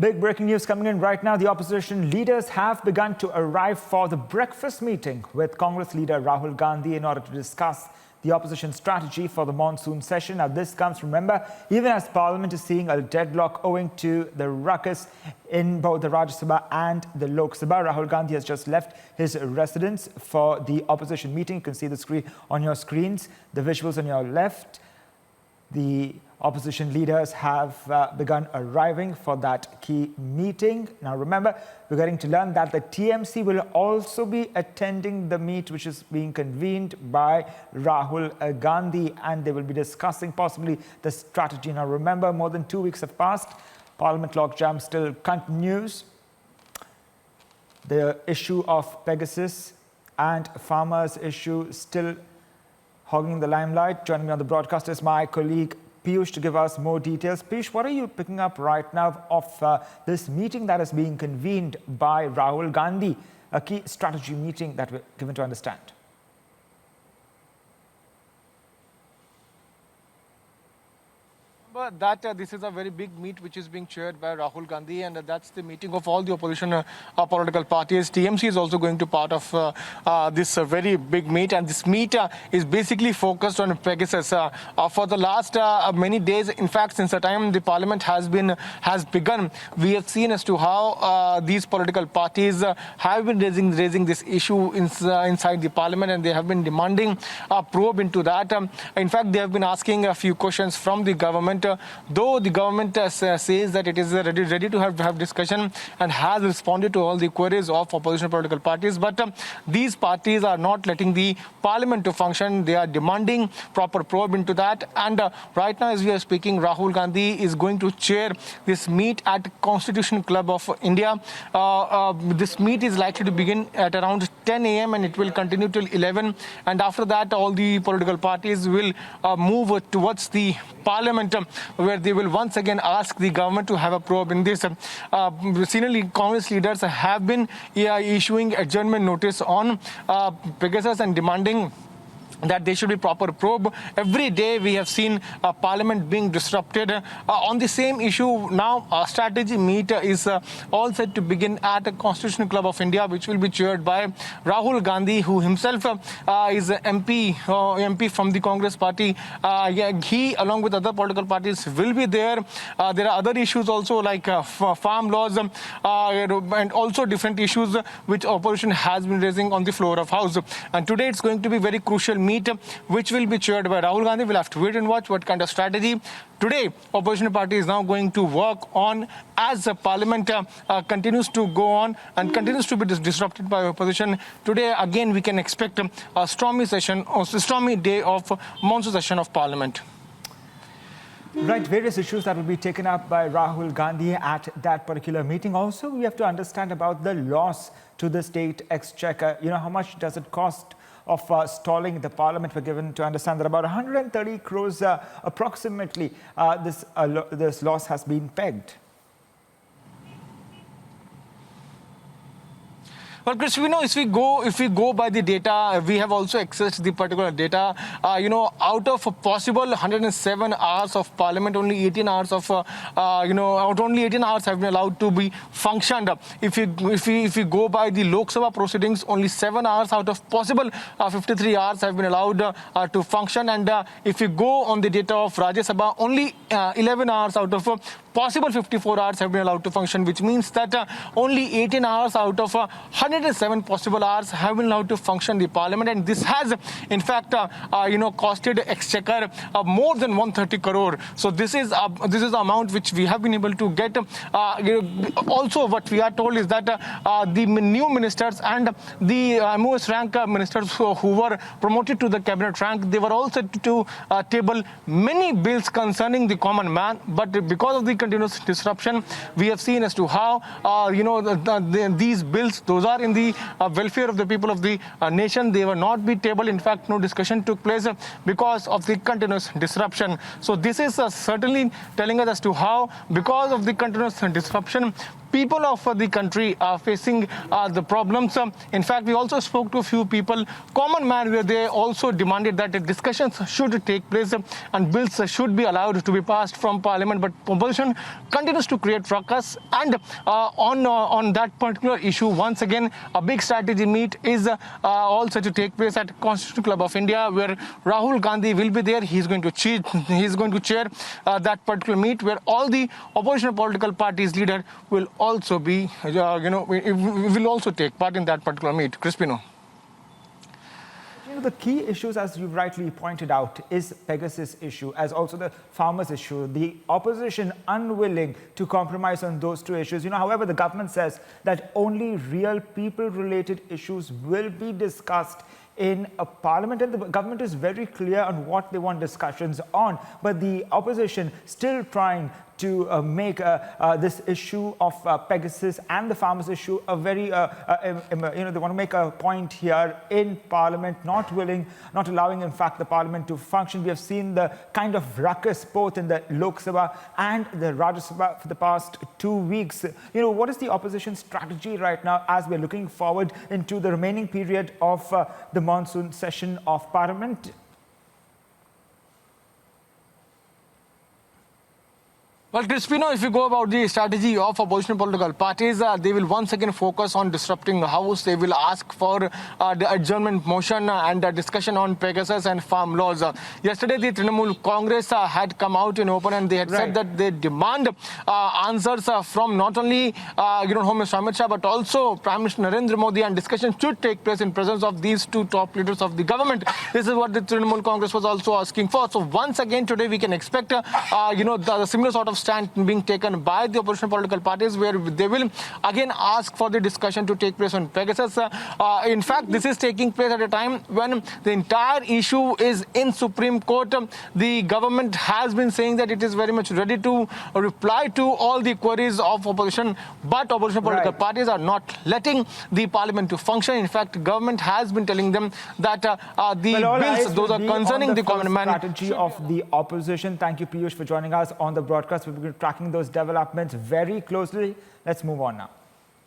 Big breaking news coming in right now. The opposition leaders have begun to arrive for the breakfast meeting with Congress leader Rahul Gandhi in order to discuss the opposition strategy for the monsoon session. Now, this comes, remember, even as Parliament is seeing a deadlock owing to the ruckus in both the Rajya Sabha and the Lok Sabha. Rahul Gandhi has just left his residence for the opposition meeting. You can see the screen on your screens, the visuals on your left. The opposition leaders have begun arriving for that key meeting. Now, remember, we're getting to learn that the TMC will also be attending the meet, which is being convened by Rahul Gandhi, and they will be discussing possibly the strategy. Now, remember, more than 2 weeks have passed. Parliament logjam still continues. The issue of Pegasus and farmers' issue still hogging the limelight. Joining me on the broadcast is my colleague Piyush to give us more details. Piyush, what are you picking up right now of this meeting that is being convened by Rahul Gandhi, a key strategy meeting that we're given to understand? That this is a very big meet which is being chaired by Rahul Gandhi, and that's the meeting of all the opposition political parties. TMC is also going to part of this very big meet, and this meet is basically focused on Pegasus. For the last many days, in fact, since the time the parliament has begun, we have seen as to how these political parties have been raising this issue inside the parliament, and they have been demanding a probe into that. In fact, they have been asking a few questions from the government. Though the government says that it is ready to have discussion and has responded to all the queries of opposition political parties, but these parties are not letting the parliament to function. They are demanding proper probe into that. And right now, as we are speaking, Rahul Gandhi is going to chair this meet at Constitution Club of India. This meet is likely to begin at around 10 a.m. and it will continue till 11. And after that, all the political parties will move towards the parliament, where they will once again ask the government to have a probe in this. Senior Congress leaders have been issuing adjournment notice on Pegasus and demanding that there should be proper probe. Every day we have seen parliament being disrupted on the same issue. Now a strategy meet is all set to begin at a Constitutional Club of India, which will be chaired by Rahul Gandhi, who himself is MP from the Congress party. He, along with other political parties, will be there. There are other issues also, like farm laws and also different issues which opposition has been raising on the floor of House. And today it's going to be very crucial meet, which will be chaired by Rahul Gandhi. We'll have to wait and watch what kind of strategy today opposition party is now going to work on as the parliament continues to go on and continues to be disrupted by opposition. Today again we can expect a stormy session, or stormy day of monsoon session of parliament. Right, various issues that will be taken up by Rahul Gandhi at that particular meeting. Also, we have to understand about the loss to the state exchequer. You know, how much does it cost of stalling the parliament? We're given to understand that about 130 crores approximately this loss has been pegged. Well, Chris, we know if we go by the data, we have also accessed the particular data. Out of a possible 107 hours of parliament, only 18 hours of only 18 hours have been allowed to be functioned. If we go by the Lok Sabha proceedings, only 7 hours out of possible 53 hours have been allowed to function. And if we go on the data of Rajya Sabha, only 11 hours out of possible 54 hours have been allowed to function, which means that only 18 hours out of 107 possible hours have been allowed to function the parliament. And this has, in fact, costed exchequer more than 130 crore. So this is the amount which we have been able to get. Also, what we are told is that the new ministers and the MOS rank ministers who were promoted to the cabinet rank, they were all set to table many bills concerning the common man. But because of the continuous disruption, we have seen as to how these bills, those are are in the welfare of the people of the nation. They were not be tabled. In fact, no discussion took place because of the continuous disruption. So this is certainly telling us as to how, because of the continuous disruption, people of the country are facing the problems. In fact, we also spoke to a few people, common man, where they also demanded that discussions should take place and bills should be allowed to be passed from Parliament. But opposition continues to create ruckus. And on that particular issue, once again, a big strategy meet is also to take place at Constitutional Club of India, where Rahul Gandhi will be there. He's going to chair that particular meet, where all the opposition political parties leader will also be, we will also take part in that particular meet. Crispino. The key issues, as you rightly pointed out, is Pegasus issue, as also the farmers issue. The opposition unwilling to compromise on those two issues. However, the government says that only real people-related issues will be discussed in a parliament, and the government is very clear on what they want discussions on. But the opposition still trying to make this issue of Pegasus and the farmers issue a very, they want to make a point here in Parliament, not allowing, in fact, the Parliament to function. We have seen the kind of ruckus both in the Lok Sabha and the Rajya Sabha for the past 2 weeks. What is the opposition strategy right now as we're looking forward into the remaining period of the monsoon session of Parliament? Well, Crispino, if you go about the strategy of opposition political parties, they will once again focus on disrupting the House. They will ask for the adjournment motion and discussion on Pegasus and farm laws. Yesterday, the Trinamool Congress had come out in open, and they had said that they demand answers from not only Home Minister Amit Shah, but also Prime Minister Narendra Modi, and discussion should take place in presence of these two top leaders of the government. This is what the Trinamool Congress was also asking for. So once again today, we can expect the similar sort of stand being taken by the opposition political parties, where they will again ask for the discussion to take place on Pegasus. In fact, this is taking place at a time when the entire issue is in Supreme Court. The government has been saying that it is very much ready to reply to all the queries of opposition, but opposition political parties are not letting the Parliament to function. In fact, government has been telling them that the bills, those are concerning the common man. Strategy of the opposition. Thank you, Piyush, for joining us on the broadcast. We've been tracking those developments very closely. Let's move on now.